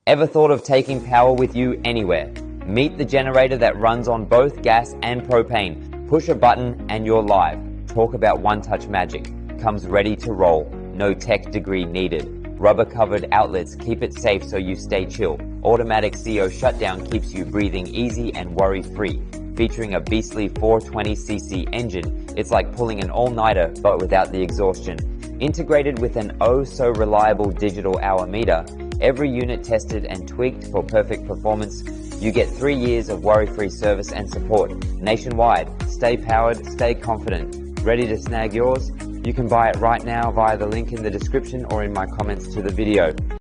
Ever thought of taking power with you anywhere? Meet the generator that runs on both gas and propane. Push a button and you're live. Talk about one-touch magic. Comes ready to roll. No tech degree needed. Rubber-covered outlets keep it safe so you stay chill. Automatic CO shutdown keeps you breathing easy and worry-free. Featuring a beastly 420cc engine, it's like pulling an all-nighter but without the exhaustion. Integrated with an oh-so-reliable digital hour meter, every unit tested and tweaked for perfect performance, you get 3 years of worry-free service and support nationwide. Stay powered, stay confident. Ready to snag yours? You can buy it right now via the link in the description or in my comments to the video.